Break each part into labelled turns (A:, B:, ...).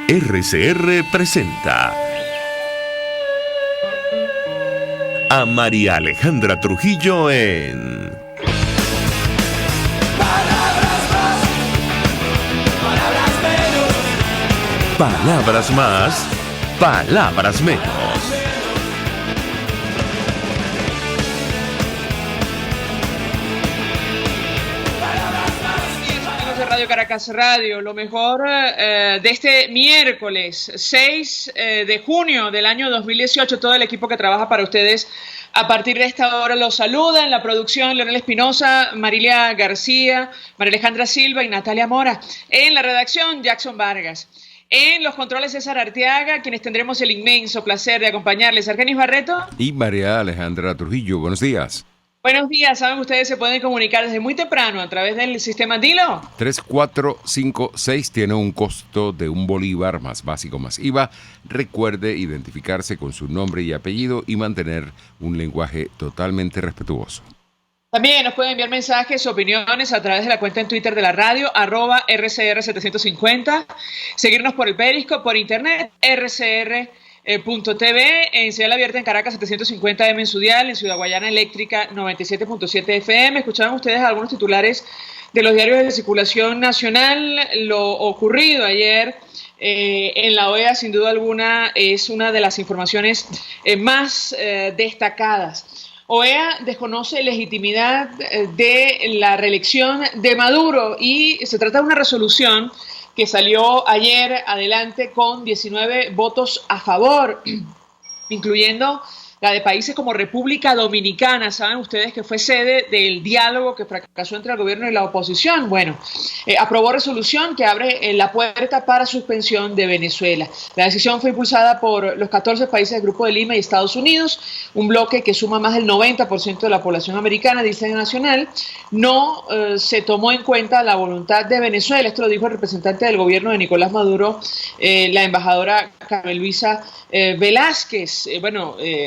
A: RCR presenta a María Alejandra Trujillo en
B: Palabras más, palabras menos.
A: Palabras más, palabras menos.
C: Radio Caracas Radio, lo mejor de este miércoles 6 de junio del año 2018. Todo el equipo que trabaja para ustedes a partir de esta hora los saluda. En la producción, Leonel Espinosa, Marilia García, María Alejandra Silva y Natalia Mora. En la redacción, Jackson Vargas. En los controles, César Arteaga, quienes tendremos el inmenso placer de acompañarles, Argenis Barreto
D: y María Alejandra Trujillo. Buenos días.
C: Buenos días, saben ustedes se pueden comunicar desde muy temprano a través del sistema Dilo.
D: 3456 tiene un costo de $1 más básico más IVA. Recuerde identificarse con su nombre y apellido y mantener un lenguaje totalmente respetuoso.
C: También nos pueden enviar mensajes, opiniones a través de la cuenta en Twitter de la radio, @RCR750. Seguirnos por el Periscope, por internet, RCR.tv, en señal abierta en Caracas 750M en su dial, en Ciudad Guayana Eléctrica 97.7 FM. Escuchaban ustedes algunos titulares de los diarios de circulación nacional. Lo ocurrido ayer en la OEA, sin duda alguna, es una de las informaciones más destacadas. OEA desconoce legitimidad de la reelección de Maduro y se trata de una resolución que salió ayer adelante con 19 votos a favor, incluyendo la de países como República Dominicana. Saben ustedes que fue sede del diálogo que fracasó entre el gobierno y la oposición. Bueno, aprobó resolución que abre la puerta para suspensión de Venezuela. La decisión fue impulsada por los 14 países del Grupo de Lima y Estados Unidos, un bloque que suma más del 90% de la población americana, dice el Nacional. No se tomó en cuenta la voluntad de Venezuela. Esto lo dijo el representante del gobierno de Nicolás Maduro, la embajadora Carmen Luisa Velázquez.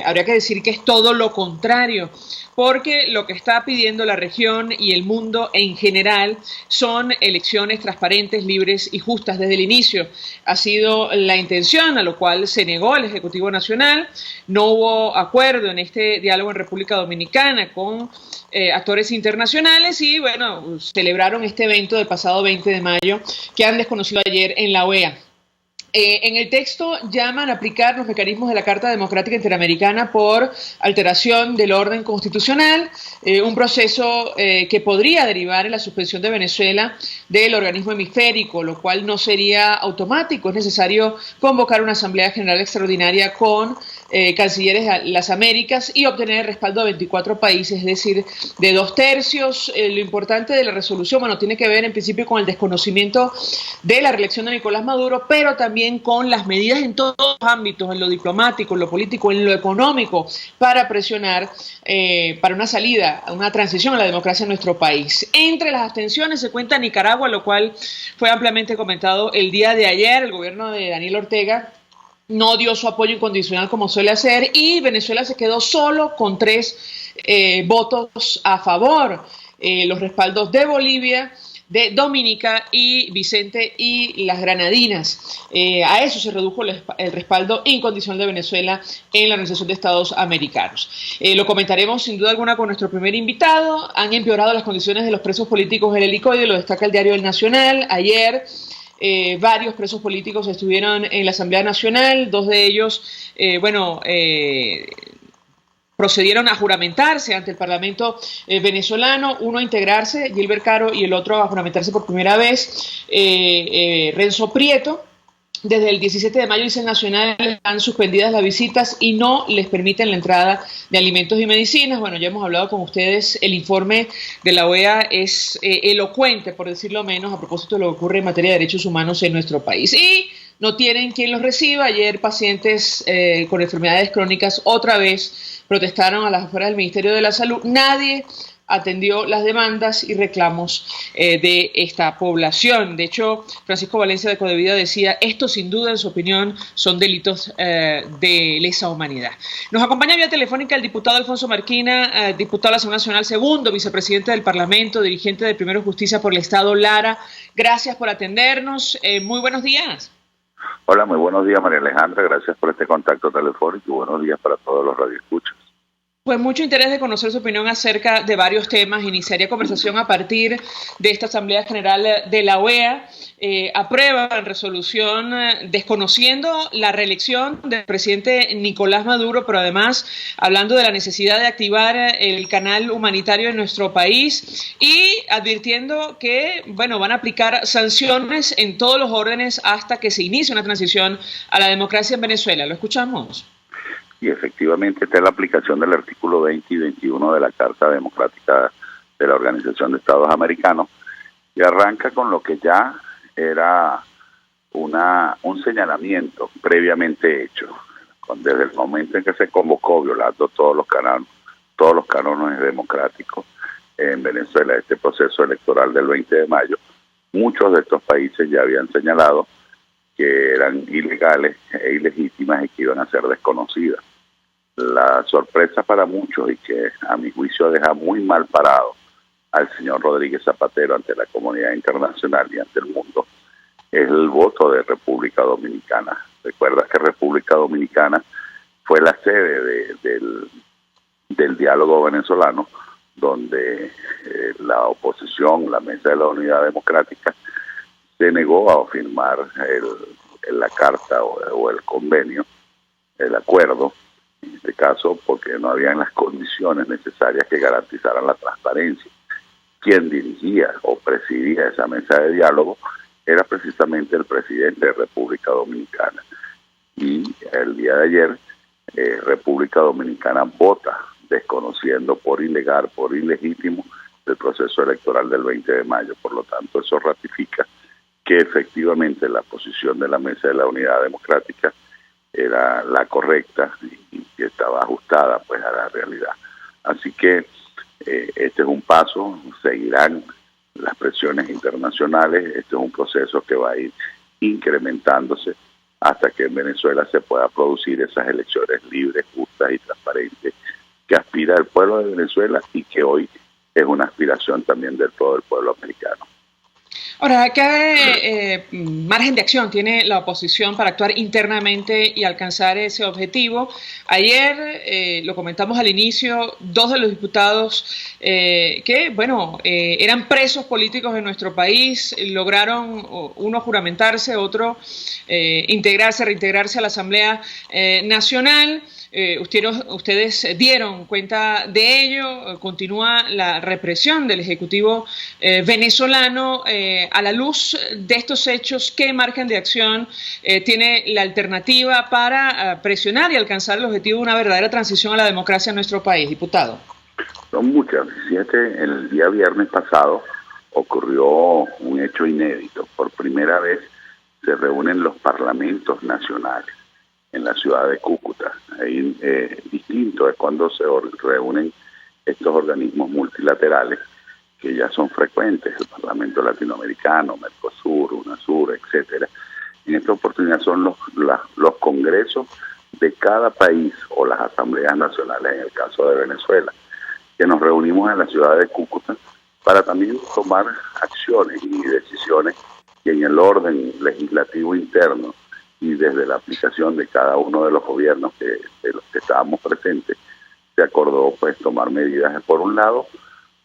C: Habría que decir que es todo lo contrario, porque lo que está pidiendo la región y el mundo en general son elecciones transparentes, libres y justas desde el inicio. Ha sido la intención, a lo cual se negó el Ejecutivo Nacional. No hubo acuerdo en este diálogo en República Dominicana con actores internacionales y, bueno, celebraron este evento del pasado 20 de mayo que han desconocido ayer en la OEA. En el texto llaman a aplicar los mecanismos de la Carta Democrática Interamericana por alteración del orden constitucional, un proceso que podría derivar en la suspensión de Venezuela del organismo hemisférico, lo cual no sería automático. Es necesario convocar una Asamblea General Extraordinaria con cancilleres de las Américas y obtener el respaldo de 24 países, es decir, de 2/3. Lo importante de la resolución, tiene que ver en principio con el desconocimiento de la reelección de Nicolás Maduro, pero también con las medidas en todos los ámbitos, en lo diplomático, en lo político, en lo económico, para presionar para una salida, una transición a la democracia en nuestro país. Entre las abstenciones se cuenta Nicaragua, lo cual fue ampliamente comentado el día de ayer. El gobierno de Daniel Ortega no dio su apoyo incondicional como suele hacer y Venezuela se quedó solo con 3 votos a favor. Los respaldos de Bolivia, de Dominica y Vicente y las Granadinas. A eso se redujo el respaldo incondicional de Venezuela en la Organización de Estados Americanos. Lo comentaremos sin duda alguna con nuestro primer invitado. Han empeorado las condiciones de los presos políticos en el helicoide, lo destaca el diario El Nacional. Ayer varios presos políticos estuvieron en la Asamblea Nacional, 2 de ellos, procedieron a juramentarse ante el Parlamento venezolano, uno a integrarse, Gilbert Caro, y el otro a juramentarse por primera vez, Renzo Prieto. Desde el 17 de mayo, dice el Nacional, están suspendidas las visitas y no les permiten la entrada de alimentos y medicinas. Bueno, ya hemos hablado con ustedes, el informe de la OEA es elocuente, por decirlo menos, a propósito de lo que ocurre en materia de derechos humanos en nuestro país. Y no tienen quien los reciba. Ayer pacientes con enfermedades crónicas otra vez protestaron a las afueras del Ministerio de la Salud. Nadie atendió las demandas y reclamos de esta población. De hecho, Francisco Valencia de Codevida decía, esto sin duda, en su opinión, son delitos de lesa humanidad. Nos acompaña vía telefónica el diputado Alfonso Marquina, diputado de la Asamblea Nacional, segundo vicepresidente del Parlamento, dirigente de Primero Justicia por el Estado Lara. Gracias por atendernos. Muy buenos días.
E: Hola, muy buenos días, María Alejandra. Gracias por este contacto telefónico y buenos días para todos los radioescuchas.
C: Pues mucho interés de conocer su opinión acerca de varios temas. Iniciaría conversación a partir de esta Asamblea General de la OEA. Aprueban resolución desconociendo la reelección del presidente Nicolás Maduro, pero además hablando de la necesidad de activar el canal humanitario en nuestro país y advirtiendo que, bueno, van a aplicar sanciones en todos los órdenes hasta que se inicie una transición a la democracia en Venezuela. ¿Lo escuchamos?
E: Y efectivamente esta es la aplicación del artículo 20 y 21 de la Carta Democrática de la Organización de Estados Americanos, y arranca con lo que ya era un señalamiento previamente hecho, desde el momento en que se convocó, violando todos los cánones democráticos en Venezuela, este proceso electoral del 20 de mayo, muchos de estos países ya habían señalado que eran ilegales e ilegítimas y que iban a ser desconocidas. La sorpresa para muchos, y que a mi juicio deja muy mal parado al señor Rodríguez Zapatero ante la comunidad internacional y ante el mundo, es el voto de República Dominicana. Recuerda que República Dominicana fue la sede del diálogo venezolano, donde la oposición, la Mesa de la Unidad Democrática, se negó a firmar la carta o el convenio, el acuerdo, en este caso porque no habían las condiciones necesarias que garantizaran la transparencia. Quien dirigía o presidía esa mesa de diálogo era precisamente el presidente de República Dominicana. Y el día de ayer, República Dominicana vota desconociendo por ilegal, por ilegítimo, el proceso electoral del 20 de mayo. Por lo tanto, eso ratifica que efectivamente la posición de la Mesa de la Unidad Democrática era la correcta y que estaba ajustada pues a la realidad. Así que este es un paso, seguirán las presiones internacionales, este es un proceso que va a ir incrementándose hasta que en Venezuela se pueda producir esas elecciones libres, justas y transparentes que aspira el pueblo de Venezuela y que hoy es una aspiración también de todo el pueblo americano.
C: Ahora, ¿qué margen de acción tiene la oposición para actuar internamente y alcanzar ese objetivo? Ayer, lo comentamos al inicio, 2 de los diputados que, bueno, eran presos políticos en nuestro país, lograron uno juramentarse, otro reintegrarse a la Asamblea Nacional. Ustedes dieron cuenta de ello. Continúa la represión del Ejecutivo venezolano. A la luz de estos hechos, ¿qué margen de acción tiene la alternativa para presionar y alcanzar el objetivo de una verdadera transición a la democracia en nuestro país, diputado?
E: Son muchas. El día viernes pasado ocurrió un hecho inédito. Por primera vez se reúnen los parlamentos nacionales en la ciudad de Cúcuta. Ahí, distinto es cuando se reúnen estos organismos multilaterales que ya son frecuentes, el Parlamento Latinoamericano, Mercosur, UNASUR, etcétera. En esta oportunidad son los congresos de cada país o las asambleas nacionales, en el caso de Venezuela, que nos reunimos en la ciudad de Cúcuta para también tomar acciones y decisiones que en el orden legislativo interno y desde la aplicación de cada uno de los gobiernos de los que estábamos presentes, se acordó pues tomar medidas, por un lado,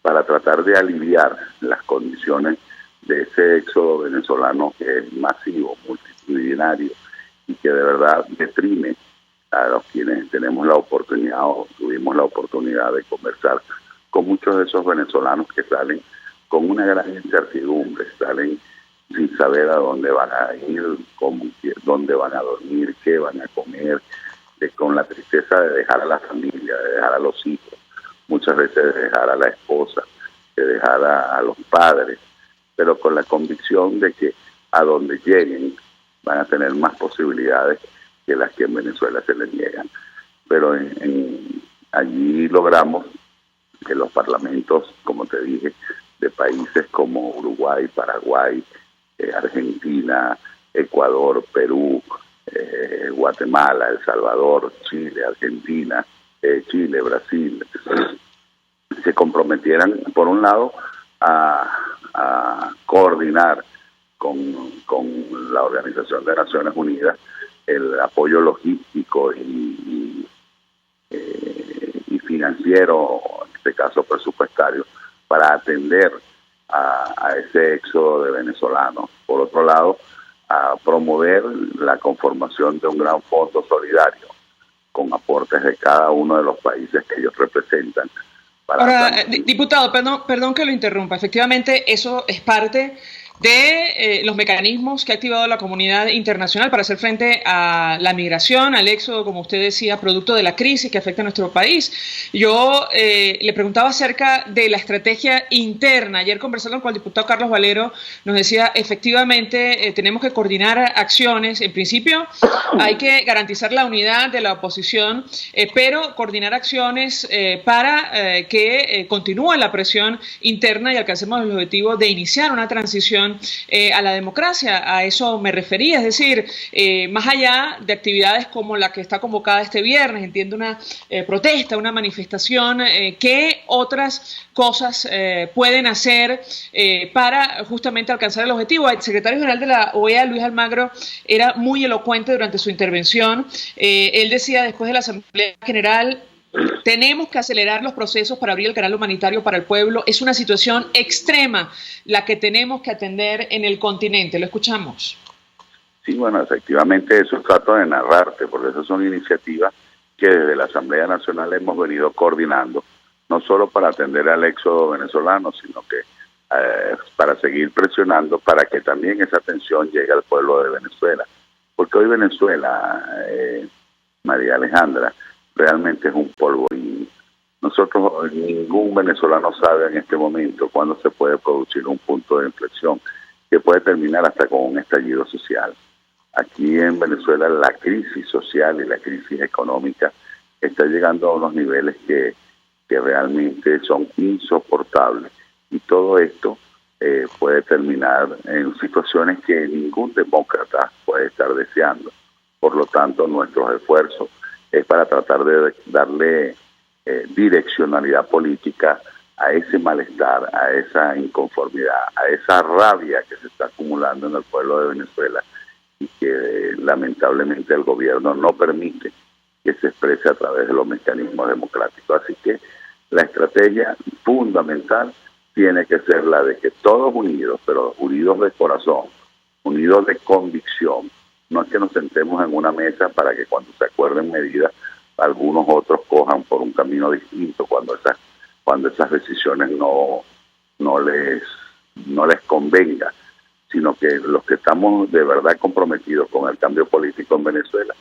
E: para tratar de aliviar las condiciones de ese éxodo venezolano que es masivo, multitudinario, y que de verdad deprime a los quienes tenemos la oportunidad o tuvimos la oportunidad de conversar con muchos de esos venezolanos que salen con una gran incertidumbre, salen sin saber a dónde van a ir, dónde van a dormir, qué van a comer, con la tristeza de dejar a la familia, de dejar a los hijos, muchas veces de dejar a la esposa, de dejar a los padres, pero con la convicción de que a donde lleguen van a tener más posibilidades que las que en Venezuela se les niegan. Pero allí logramos que los parlamentos, como te dije, de países como Uruguay, Paraguay, Argentina, Ecuador, Perú, Guatemala, El Salvador, Chile, Argentina, Chile, Brasil, se comprometieran, por un lado, a coordinar con la Organización de Naciones Unidas el apoyo logístico y financiero, en este caso presupuestario, para atender a ese éxodo de venezolanos. Por otro lado, a promover la conformación de un gran fondo solidario con aportes de cada uno de los países que ellos representan.
C: Ahora, diputado, perdón que lo interrumpa. Efectivamente, eso es parte de los mecanismos que ha activado la comunidad internacional para hacer frente a la migración, al éxodo, como usted decía, producto de la crisis que afecta a nuestro país. Yo le preguntaba acerca de la estrategia interna. Ayer conversando con el diputado Carlos Valero, nos decía, efectivamente, tenemos que coordinar acciones. En principio, hay que garantizar la unidad de la oposición, pero coordinar acciones para que continúe la presión interna y alcancemos el objetivo de iniciar una transición a la democracia. A eso me refería, es decir, más allá de actividades como la que está convocada este viernes, entiendo una protesta, una manifestación, ¿qué otras cosas pueden hacer para justamente alcanzar el objetivo? El secretario general de la OEA, Luis Almagro, era muy elocuente durante su intervención. Él decía después de la Asamblea General: tenemos que acelerar los procesos para abrir el canal humanitario para el pueblo. Es una situación extrema la que tenemos que atender en el continente. Lo escuchamos.
E: Sí, bueno, efectivamente eso trato de narrarte, porque esas son iniciativas que desde la Asamblea Nacional hemos venido coordinando, no solo para atender al éxodo venezolano, sino que para seguir presionando para que también esa atención llegue al pueblo de Venezuela. Porque hoy Venezuela, María Alejandra, realmente es un polvorín. Nosotros, ningún venezolano sabe en este momento cuándo se puede producir un punto de inflexión que puede terminar hasta con un estallido social. Aquí en Venezuela la crisis social y la crisis económica está llegando a unos niveles que realmente son insoportables, y todo esto puede terminar en situaciones que ningún demócrata puede estar deseando. Por lo tanto, nuestros esfuerzos es para tratar de darle direccionalidad política a ese malestar, a esa inconformidad, a esa rabia que se está acumulando en el pueblo de Venezuela y que lamentablemente el gobierno no permite que se exprese a través de los mecanismos democráticos. Así que la estrategia fundamental tiene que ser la de que todos unidos, pero unidos de corazón, unidos de convicción. No es que nos sentemos en una mesa para que cuando se acuerden medidas, algunos otros cojan por un camino distinto cuando esas decisiones no les convenga, sino que los que estamos de verdad comprometidos con el cambio político en Venezuela,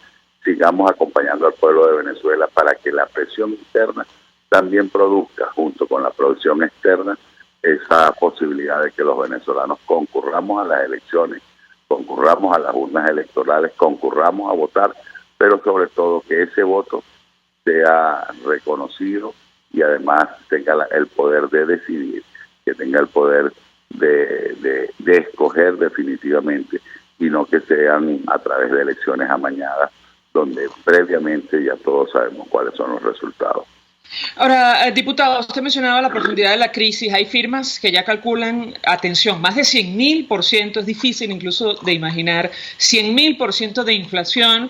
E: sigamos acompañando al pueblo de Venezuela para que la presión interna también produzca, junto con la producción externa, esa posibilidad de que los venezolanos concurramos a las elecciones, concurramos a las urnas electorales, concurramos a votar, pero sobre todo que ese voto sea reconocido y además tenga el poder de decidir, que tenga el poder de escoger definitivamente, y no que sean a través de elecciones amañadas, donde previamente ya todos sabemos cuáles son los resultados.
C: Ahora, diputado, usted mencionaba la profundidad de la crisis. Hay firmas que ya calculan, atención, más de 100.000%, es difícil incluso de imaginar, 100.000% de inflación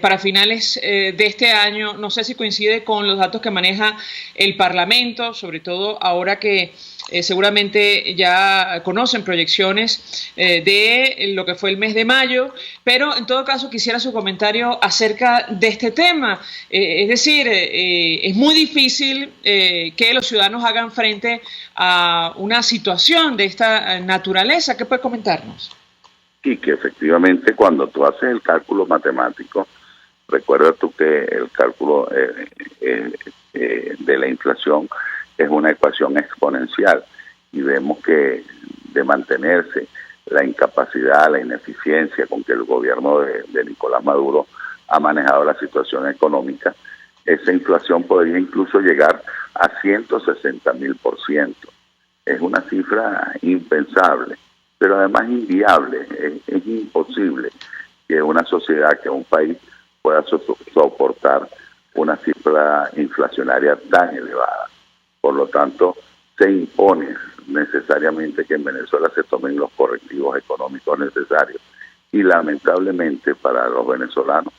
C: para finales de este año. No sé si coincide con los datos que maneja el Parlamento, sobre todo ahora que seguramente ya conocen proyecciones de lo que fue el mes de mayo, pero en todo caso quisiera su comentario acerca de este tema. Es decir, es muy difícil que los ciudadanos hagan frente a una situación de esta naturaleza. ¿Qué puede comentarnos?
E: Y que efectivamente cuando tú haces el cálculo matemático, recuerda tú que el cálculo de la inflación es una ecuación exponencial, y vemos que de mantenerse la incapacidad, la ineficiencia con que el gobierno de Nicolás Maduro ha manejado la situación económica, esa inflación podría incluso llegar a 160.000%. Es una cifra impensable, pero además inviable. Es imposible que una sociedad, que un país pueda soportar una cifra inflacionaria tan elevada. Por lo tanto, se impone necesariamente que en Venezuela se tomen los correctivos económicos necesarios. Y lamentablemente para los venezolanos,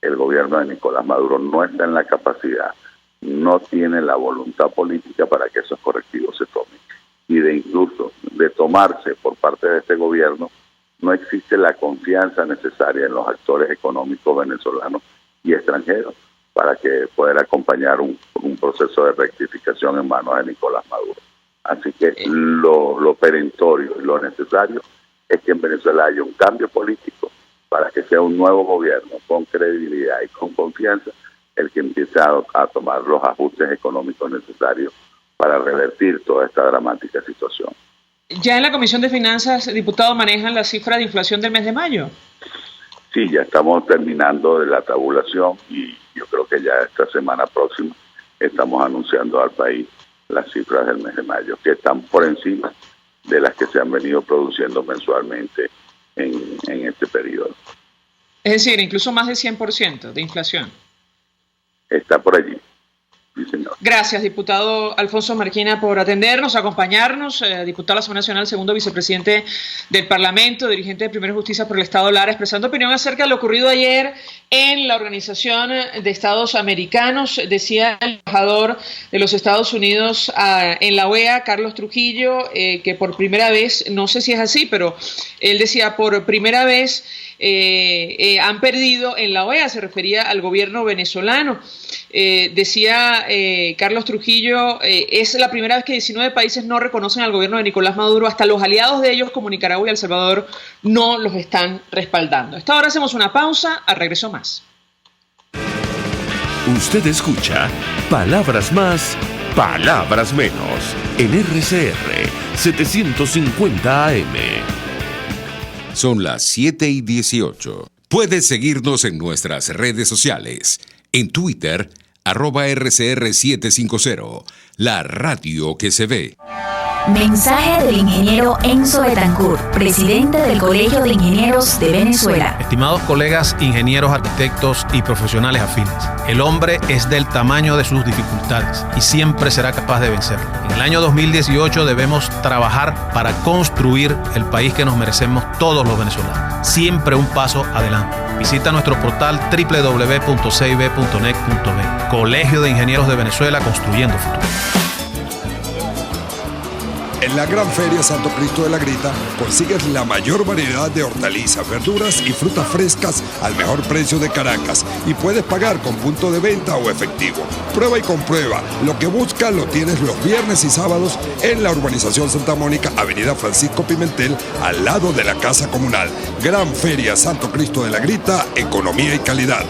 E: el gobierno de Nicolás Maduro no está en la capacidad, no tiene la voluntad política para que esos correctivos se tomen. Y incluso de tomarse por parte de este gobierno, no existe la confianza necesaria en los actores económicos venezolanos y extranjeros para que pueda acompañar un proceso de rectificación en manos de Nicolás Maduro. Así que lo perentorio y lo necesario es que en Venezuela haya un cambio político para que sea un nuevo gobierno con credibilidad y con confianza el que empiece a tomar los ajustes económicos necesarios para revertir toda esta dramática situación.
C: Ya en la Comisión de Finanzas, diputado, manejan la cifra de inflación del mes de mayo.
E: Sí, ya estamos terminando de la tabulación y yo creo que ya esta semana próxima estamos anunciando al país las cifras del mes de mayo, que están por encima de las que se han venido produciendo mensualmente en este periodo.
C: Es decir, incluso más del 100% de inflación.
E: Está por allí. Sí, señor.
C: Gracias, diputado Alfonso Marquina, por atendernos, acompañarnos. Diputado de la Asamblea Nacional, segundo vicepresidente del Parlamento, dirigente de Primera Justicia por el Estado Lara, expresando opinión acerca de lo ocurrido ayer en la Organización de Estados Americanos. Decía el embajador de los Estados Unidos en la OEA, Carlos Trujillo, que por primera vez, no sé si es así, pero él decía por primera vez han perdido en la OEA, se refería al gobierno venezolano. Decía Carlos Trujillo, es la primera vez que 19 países no reconocen al gobierno de Nicolás Maduro, hasta los aliados de ellos como Nicaragua y El Salvador no los están respaldando. A esta hora hacemos una pausa, al regreso más.
A: Usted escucha Palabras Más, Palabras Menos en RCR 750 AM.
D: Son las 7:18. Puedes seguirnos en nuestras redes sociales. En Twitter, @RCR750, la radio que se ve.
F: Mensaje del ingeniero Enzo Betancourt, presidente del Colegio de Ingenieros de Venezuela.
G: Estimados colegas, ingenieros, arquitectos y profesionales afines, el hombre es del tamaño de sus dificultades y siempre será capaz de vencerlo. En el año 2018 debemos trabajar para construir el país que nos merecemos todos los venezolanos. Siempre un paso adelante. Visita nuestro portal www.cib.net.be. Colegio de Ingenieros de Venezuela, construyendo futuro.
H: En la Gran Feria Santo Cristo de la Grita consigues la mayor variedad de hortalizas, verduras y frutas frescas al mejor precio de Caracas y puedes pagar con punto de venta o efectivo. Prueba y comprueba. Lo que buscas lo tienes los viernes y sábados en la urbanización Santa Mónica, Avenida Francisco Pimentel, al lado de la Casa Comunal. Gran Feria Santo Cristo de la Grita, economía y calidad.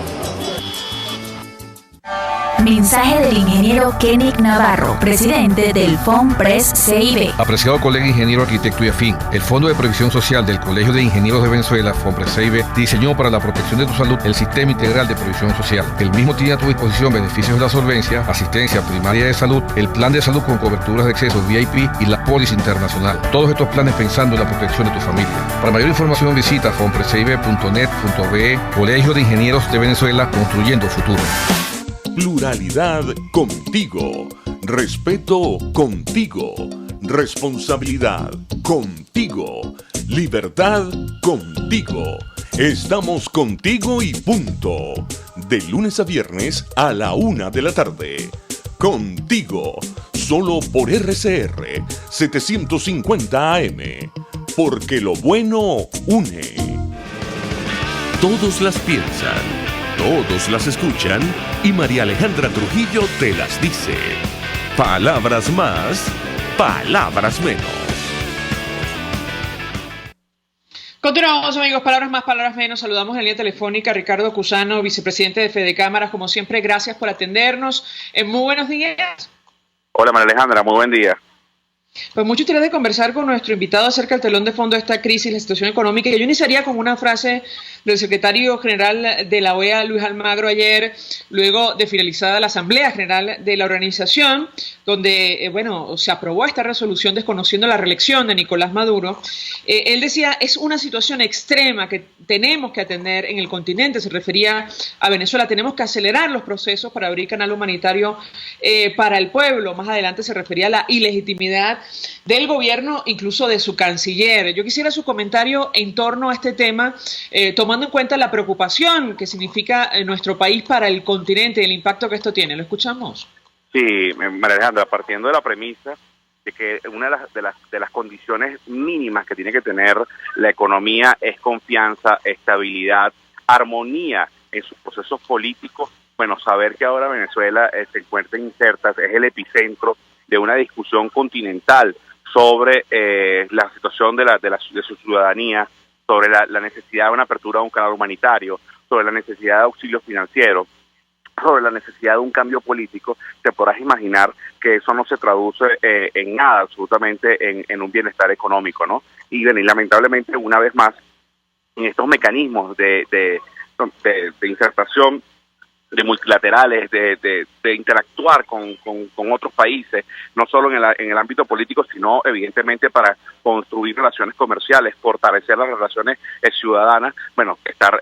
F: Mensaje del ingeniero Kenick Navarro, presidente del FONPRES CIB.
I: Apreciado colega ingeniero, arquitecto y afín, el Fondo de Previsión Social del Colegio de Ingenieros de Venezuela, FONPRES CIB, diseñó para la protección de tu salud el Sistema Integral de Previsión Social. El mismo tiene a tu disposición beneficios de la solvencia, asistencia primaria de salud, el plan de salud con coberturas de acceso VIP y la póliza internacional. Todos estos planes pensando en la protección de tu familia. Para mayor información visita fonprescibe.net.be. Colegio de Ingenieros de Venezuela, construyendo futuro.
A: Pluralidad contigo. Respeto contigo. Responsabilidad contigo. Libertad contigo. Estamos contigo y punto. De lunes a viernes a la 1 de la tarde. Contigo. Solo por RCR 750 AM. Porque lo bueno une. Todos las piensan. Todos las escuchan y María Alejandra Trujillo te las dice. Palabras más, palabras menos.
C: Continuamos, amigos. Palabras más, palabras menos. Saludamos en línea telefónica a Ricardo Cusano, vicepresidente de Fede Cámaras. Como siempre, gracias por atendernos. Muy buenos días.
E: Hola María Alejandra, muy buen día.
C: Pues mucho interés de conversar con nuestro invitado acerca del telón de fondo de esta crisis, la situación económica. Y yo iniciaría con una frase del secretario general de la OEA, Luis Almagro, ayer, luego de finalizada la Asamblea General de la organización, donde, se aprobó esta resolución desconociendo la reelección de Nicolás Maduro. Él decía, es una situación extrema que tenemos que atender en el continente, se refería a Venezuela, tenemos que acelerar los procesos para abrir canal humanitario para el pueblo. Más adelante se refería a la ilegitimidad del gobierno, incluso de su canciller. Yo quisiera su comentario en torno a este tema, tomando en cuenta la preocupación que significa nuestro país para el continente y el impacto que esto tiene. ¿Lo escuchamos?
J: Sí, María Alejandra, partiendo de la premisa de que una de las condiciones mínimas que tiene que tener la economía es confianza, estabilidad, armonía en sus procesos políticos. Bueno, saber que ahora Venezuela se encuentra inserta, es el epicentro de una discusión continental sobre la situación de su ciudadanía, sobre la necesidad de una apertura de un canal humanitario, sobre la necesidad de auxilio financiero, sobre la necesidad de un cambio político, te podrás imaginar que eso no se traduce en nada, absolutamente, en un bienestar económico, ¿no? Y lamentablemente, una vez más, en estos mecanismos de insertación, de multilaterales, de interactuar con otros países, no solo en el ámbito político, sino evidentemente para construir relaciones comerciales, fortalecer las relaciones ciudadanas. Bueno, estar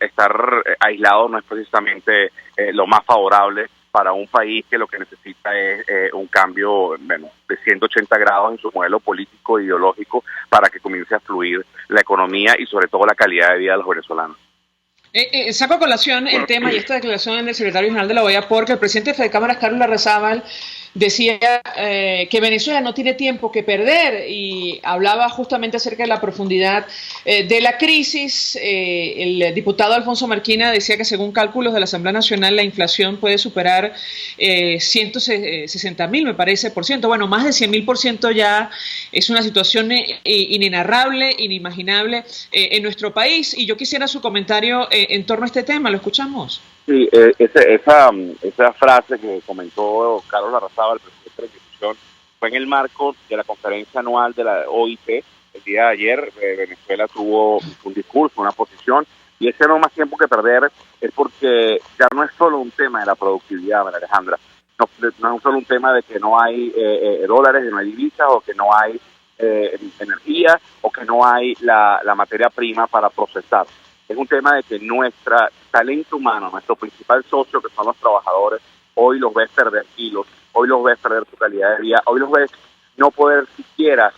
J: aislado no es precisamente lo más favorable para un país que lo que necesita es un cambio de 180 grados en su modelo político e ideológico para que comience a fluir la economía y sobre todo la calidad de vida de los venezolanos.
C: Saco a colación el tema y esta declaración del secretario general de la OEA porque el presidente de Fedecámaras, Carlos Larrazábal, decía que Venezuela no tiene tiempo que perder y hablaba justamente acerca de la profundidad de la crisis. El diputado Alfonso Marquina decía que según cálculos de la Asamblea Nacional la inflación puede superar 160.000, me parece, por ciento. Bueno, más de 100.000% ya es una situación inenarrable, inimaginable en nuestro país. Y yo quisiera su comentario en torno a este tema. ¿Lo escuchamos?
J: Sí, esa frase que comentó Carlos Larrazábal, el presidente de la institución, fue en el marco de la conferencia anual de la OIT. El día de ayer Venezuela tuvo un discurso, una posición, y ese no más tiempo que perder es porque ya no es solo un tema de la productividad, María Alejandra, no es solo un tema de que no hay dólares, que no hay divisas, o que no hay energía, o que no hay la materia prima para procesar. Es un tema de que nuestro talento humano, nuestro principal socio, que son los trabajadores, hoy los ves perder kilos, hoy los ves perder su calidad de vida, hoy los ves no poder siquiera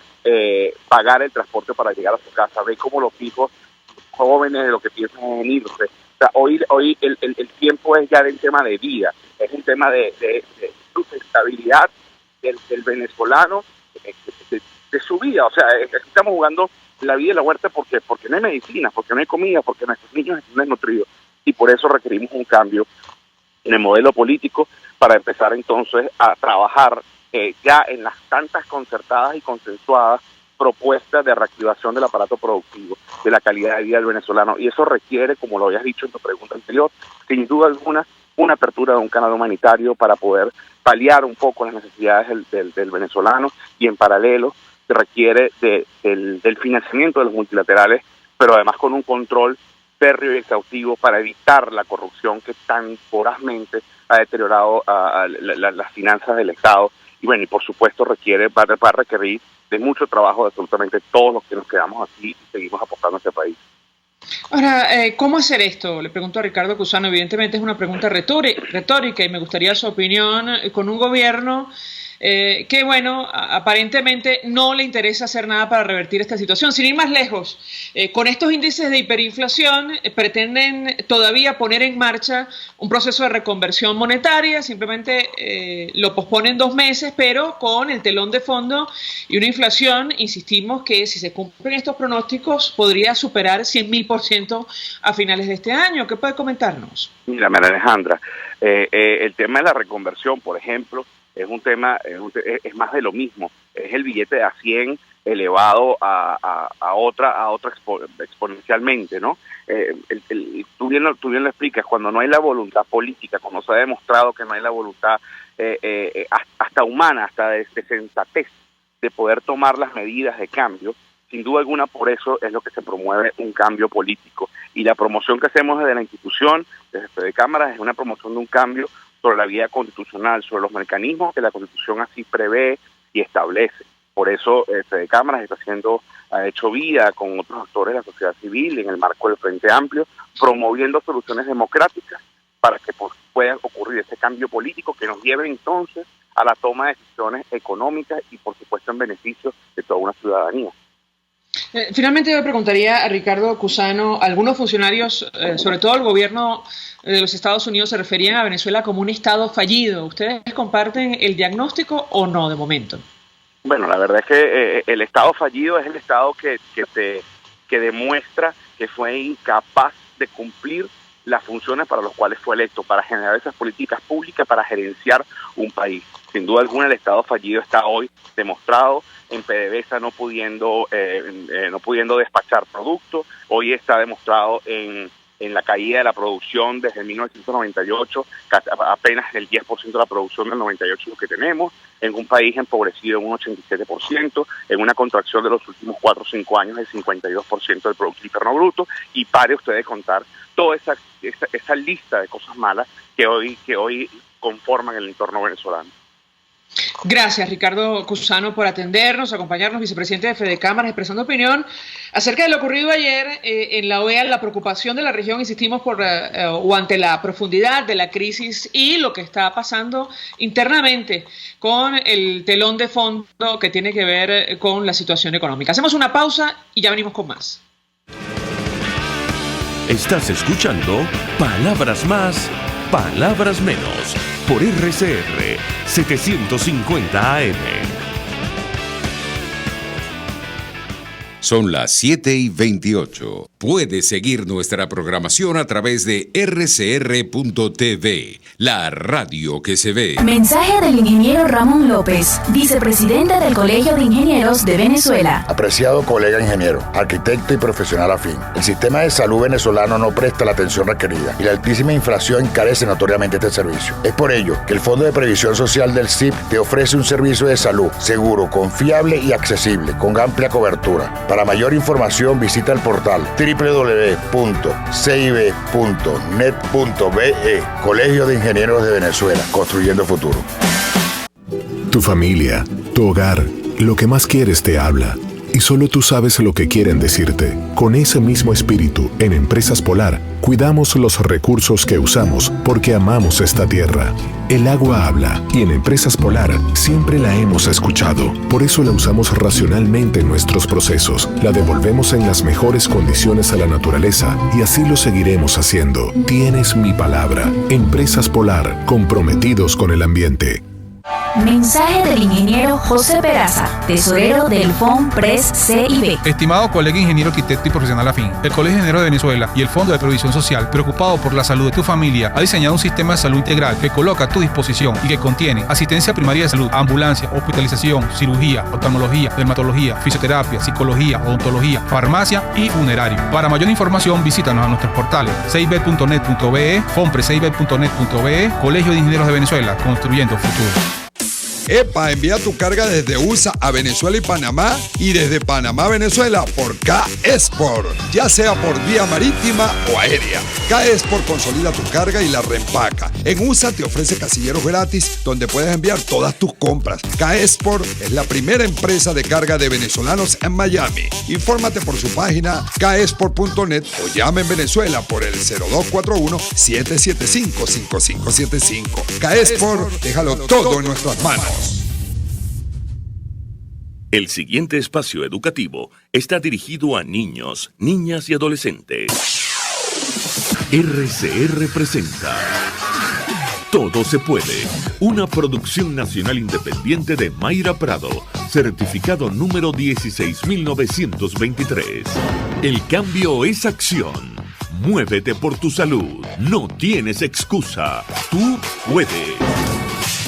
J: pagar el transporte para llegar a su casa. Ve cómo los hijos jóvenes de lo que piensan en irse. O sea, hoy el tiempo es ya del tema de vida, es un tema de sustentabilidad del venezolano, de su vida. O sea, estamos jugando la vida y la muerte porque no hay medicina, porque no hay comida, porque nuestros niños están desnutridos, y por eso requerimos un cambio en el modelo político para empezar entonces a trabajar ya en las tantas concertadas y consensuadas propuestas de reactivación del aparato productivo, de la calidad de vida del venezolano, y eso requiere, como lo habías dicho en tu pregunta anterior, sin duda alguna, una apertura de un canal humanitario para poder paliar un poco las necesidades del venezolano, y en paralelo se requiere del financiamiento de los multilaterales, pero además con un control férreo y exhaustivo para evitar la corrupción que tan vorazmente ha deteriorado las finanzas del Estado. Y bueno, y por supuesto va a requerir de mucho trabajo de absolutamente todos los que nos quedamos aquí y seguimos apostando a este país.
C: Ahora, ¿cómo hacer esto? Le pregunto a Ricardo Cusano. Evidentemente es una pregunta retórica y me gustaría su opinión con un gobierno que, bueno, aparentemente no le interesa hacer nada para revertir esta situación. Sin ir más lejos, con estos índices de hiperinflación pretenden todavía poner en marcha un proceso de reconversión monetaria, simplemente lo posponen 2 meses, pero con el telón de fondo y una inflación, insistimos, que si se cumplen estos pronósticos podría superar 100.000% a finales de este año. ¿Qué puede comentarnos?
J: Mira, María Alejandra, el tema de la reconversión, por ejemplo, es un tema, es más de lo mismo, es el billete de a 100 elevado a otra exponencialmente, ¿no? Tú bien lo explicas, cuando no hay la voluntad política, cuando se ha demostrado que no hay la voluntad hasta humana, hasta de sensatez, de poder tomar las medidas de cambio, sin duda alguna por eso es lo que se promueve un cambio político. Y la promoción que hacemos desde la institución, desde Fede Cámaras, es una promoción de un cambio sobre la vía constitucional, sobre los mecanismos que la Constitución así prevé y establece. Por eso Fede Cámaras ha hecho vía con otros actores de la sociedad civil en el marco del Frente Amplio, promoviendo soluciones democráticas para que pueda ocurrir ese cambio político que nos lleve entonces a la toma de decisiones económicas y por supuesto en beneficio de toda una ciudadanía.
C: Finalmente yo preguntaría a Ricardo Cusano, algunos funcionarios, sobre todo el gobierno de los Estados Unidos, se referían a Venezuela como un estado fallido. ¿Ustedes comparten el diagnóstico o no de momento?
J: Bueno, la verdad es que el estado fallido es el estado que demuestra que fue incapaz de cumplir las funciones para las cuales fue electo, para generar esas políticas públicas, para gerenciar un país. Sin duda alguna el estado fallido está hoy demostrado en PDVSA no pudiendo despachar productos, hoy está demostrado en la caída de la producción desde 1998, apenas el 10% de la producción del 98 que tenemos, en un país empobrecido en un 87%, en una contracción de los últimos 4 o 5 años del 52% del Producto Interno Bruto, y pare usted de contar toda esa lista de cosas malas que hoy conforman el entorno venezolano.
C: Gracias, Ricardo Cusano, por atendernos, acompañarnos, vicepresidente de Fede Cámaras, expresando opinión acerca de lo ocurrido ayer en la OEA, la preocupación de la región, insistimos, ante la profundidad de la crisis y lo que está pasando internamente con el telón de fondo que tiene que ver con la situación económica. Hacemos una pausa y ya venimos con más.
A: Estás escuchando Palabras Más, Palabras Menos, por RCR 750 AM.
D: Son las 7:28. Puedes seguir nuestra programación a través de rcr.tv, la radio que se ve.
F: Mensaje del ingeniero Ramón López, vicepresidente del Colegio de Ingenieros de Venezuela.
K: Apreciado colega ingeniero, arquitecto y profesional afín, el sistema de salud venezolano no presta la atención requerida y la altísima inflación encarece notoriamente este servicio. Es por ello que el Fondo de Previsión Social del CIP te ofrece un servicio de salud seguro, confiable y accesible, con amplia cobertura. Para mayor información visita el portal www.cib.net.be, Colegio de Ingenieros de Venezuela, construyendo futuro.
L: Tu familia, tu hogar, lo que más quieres te habla. Y solo tú sabes lo que quieren decirte. Con ese mismo espíritu, en Empresas Polar, cuidamos los recursos que usamos porque amamos esta tierra. El agua habla y en Empresas Polar siempre la hemos escuchado. Por eso la usamos racionalmente en nuestros procesos. La devolvemos en las mejores condiciones a la naturaleza y así lo seguiremos haciendo. Tienes mi palabra. Empresas Polar, comprometidos con el ambiente.
F: Mensaje del ingeniero José Peraza, tesorero del FONPRES-CIB.
M: Estimado colega ingeniero, arquitecto y profesional afín, el Colegio de Ingenieros de Venezuela y el Fondo de Previsión Social, preocupado por la salud de tu familia, ha diseñado un sistema de salud integral que coloca a tu disposición y que contiene asistencia primaria de salud, ambulancia, hospitalización, cirugía, oftalmología, dermatología, fisioterapia, psicología, odontología, farmacia y funerario. Para mayor información, visítanos a nuestros portales cib.net.be, fonpres.net.be, Colegio de Ingenieros de Venezuela, construyendo futuro.
H: ¡Epa! Envía tu carga desde USA a Venezuela y Panamá y desde Panamá a Venezuela por K-Export, ya sea por vía marítima o aérea. K-Export consolida tu carga y la reempaca. En USA te ofrece casilleros gratis donde puedes enviar todas tus compras. K-Export es la primera empresa de carga de venezolanos en Miami. Infórmate por su página kexport.net o llama en Venezuela por el 0241-775-5575. K-Export, déjalo todo en nuestras manos.
A: El siguiente espacio educativo está dirigido a niños, niñas y adolescentes. RCR presenta Todo se puede, una producción nacional independiente de Mayra Prado, certificado número 16923. El cambio es acción. Muévete por tu salud. No tienes excusa. Tú puedes.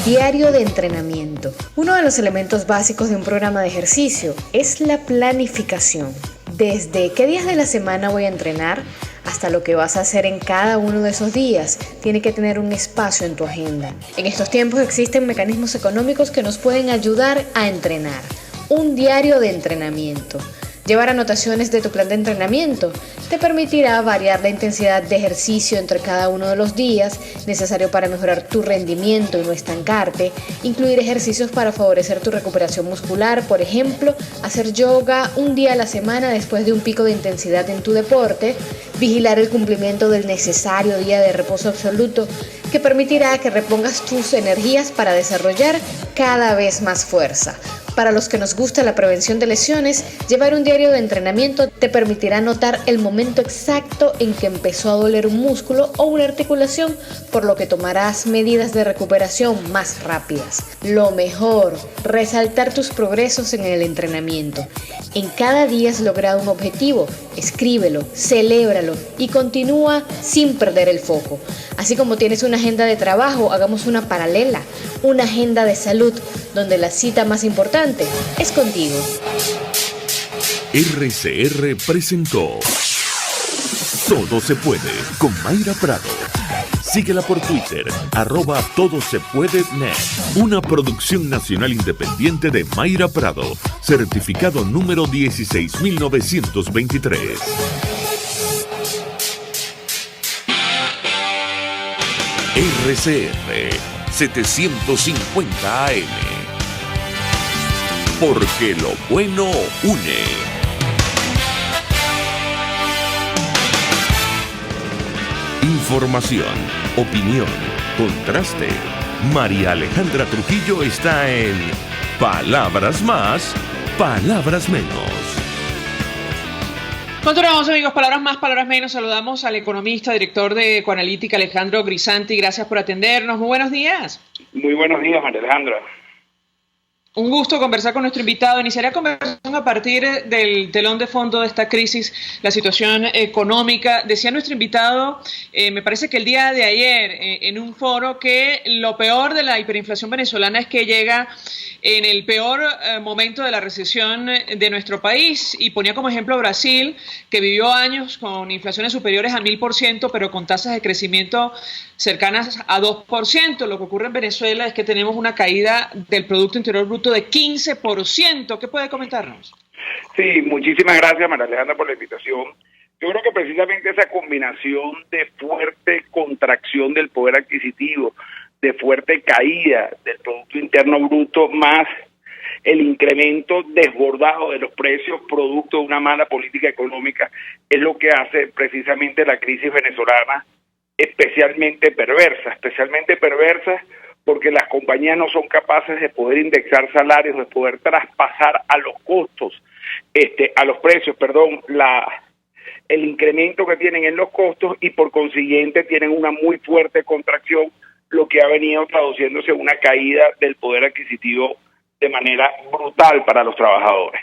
N: Diario de entrenamiento. Uno de los elementos básicos de un programa de ejercicio es la planificación. Desde qué días de la semana voy a entrenar hasta lo que vas a hacer en cada uno de esos días, tiene que tener un espacio en tu agenda. En estos tiempos existen mecanismos económicos que nos pueden ayudar a entrenar. Un diario de entrenamiento. Llevar anotaciones de tu plan de entrenamiento te permitirá variar la intensidad de ejercicio entre cada uno de los días necesario para mejorar tu rendimiento y no estancarte, incluir ejercicios para favorecer tu recuperación muscular, por ejemplo, hacer yoga un día a la semana después de un pico de intensidad en tu deporte, vigilar el cumplimiento del necesario día de reposo absoluto que permitirá que repongas tus energías para desarrollar cada vez más fuerza. Para los que nos gusta la prevención de lesiones, llevar un diario de entrenamiento te permitirá notar el momento exacto en que empezó a doler un músculo o una articulación, por lo que tomarás medidas de recuperación más rápidas. Lo mejor, resaltar tus progresos en el entrenamiento. En cada día has logrado un objetivo, escríbelo, celébralo y continúa sin perder el foco. Así como tienes una agenda de trabajo, hagamos una paralela, una agenda de salud, donde la cita más importante es contigo.
A: RCR presentó Todo se puede con Mayra Prado. Síguela por Twitter, @todosepuedenet. Una producción nacional independiente de Mayra Prado, certificado número 16923. RCR 750 AM. Porque lo bueno une. Información, opinión, contraste. María Alejandra Trujillo está en Palabras Más, Palabras Menos.
C: Continuamos, amigos. Palabras más, palabras menos. Saludamos al economista, director de Ecoanalítica, Alejandro Grisanti. Gracias por atendernos. Muy buenos días.
O: Muy buenos días, María Alejandra.
C: Un gusto conversar con nuestro invitado. Iniciaré la conversación a partir del telón de fondo de esta crisis, la situación económica. Decía nuestro invitado, me parece que el día de ayer, en un foro, que lo peor de la hiperinflación venezolana es que llega en el peor momento de la recesión de nuestro país, y ponía como ejemplo Brasil, que vivió años con inflaciones superiores a 1000%, pero con tasas de crecimiento cercanas a 2%. Lo que ocurre en Venezuela es que tenemos una caída del Producto Interior Bruto de 15%. ¿Qué puede comentarnos?
O: Sí, muchísimas gracias, María Alejandra, por la invitación. Yo creo que precisamente esa combinación de fuerte contracción del poder adquisitivo, de fuerte caída del Producto Interno Bruto, más el incremento desbordado de los precios producto de una mala política económica, es lo que hace precisamente la crisis venezolana especialmente perversa porque las compañías no son capaces de poder indexar salarios, de poder traspasar a los costos, a los precios, el incremento que tienen en los costos, y por consiguiente tienen una muy fuerte contracción, lo que ha venido traduciéndose en una caída del poder adquisitivo de manera brutal para los trabajadores.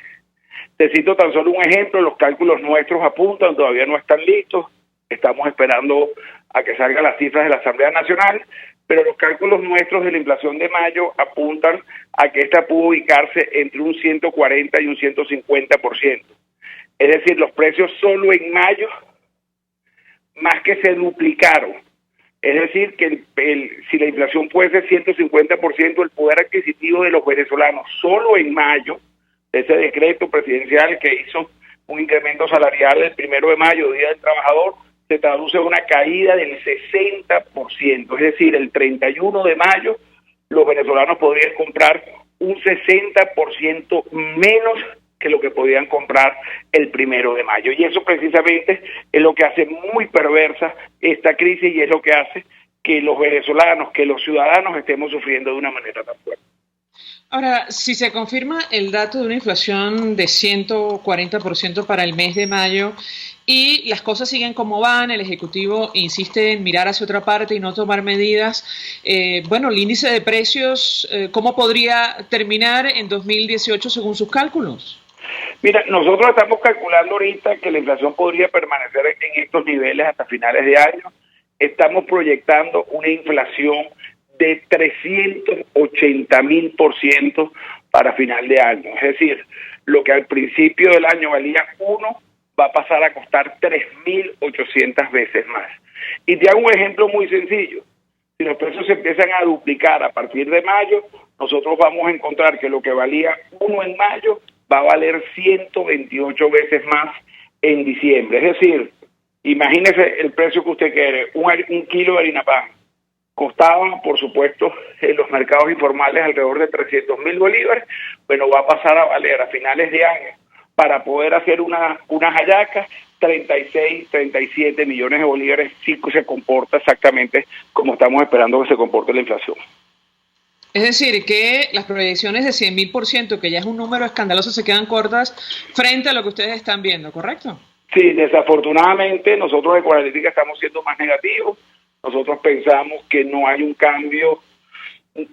O: Te cito tan solo un ejemplo: los cálculos nuestros apuntan, todavía no están listos, estamos esperando a que salgan las cifras de la Asamblea Nacional, pero los cálculos nuestros de la inflación de mayo apuntan a que esta pudo ubicarse entre un 140 y un 150%. Es decir, los precios solo en mayo más que se duplicaron. Es decir, que si la inflación fuese 150%, el poder adquisitivo de los venezolanos solo en mayo, ese decreto presidencial que hizo un incremento salarial el 1 de mayo, Día del Trabajador, se traduce en una caída del 60%. Es decir, el 31 de mayo los venezolanos podrían comprar un 60% menos que lo que podían comprar el 1 de mayo. Y eso precisamente es lo que hace muy perversa esta crisis, y es lo que hace que los venezolanos, que los ciudadanos estemos sufriendo de una manera tan fuerte.
C: Ahora, si se confirma el dato de una inflación de 140% para el mes de mayo y las cosas siguen como van, el Ejecutivo insiste en mirar hacia otra parte y no tomar medidas, el índice de precios, ¿cómo podría terminar en 2018 según sus cálculos?
O: Mira, nosotros estamos calculando ahorita que la inflación podría permanecer en estos niveles hasta finales de año. Estamos proyectando una inflación de 380,000% para final de año. Es decir, lo que al principio del año valía 1, va a pasar a costar 3,800 veces más. Y te hago un ejemplo muy sencillo. Si los precios se empiezan a duplicar a partir de mayo, nosotros vamos a encontrar que lo que valía 1 en mayo va a valer 128 veces más en diciembre. Es decir, imagínese el precio que usted quiere. Un kilo de harina pan costaba, por supuesto, en los mercados informales alrededor de 300.000 bolívares. Bueno, va a pasar a valer a finales de año, para poder hacer unas hallacas, 36, 37 millones de bolívares, si se comporta exactamente como estamos esperando que se comporte la inflación.
C: Es decir, que las proyecciones de 100.000%, que ya es un número escandaloso, se quedan cortas frente a lo que ustedes están viendo, ¿correcto?
O: Sí, desafortunadamente nosotros de Ecoanalítica estamos siendo más negativos. Nosotros pensamos que no hay un cambio,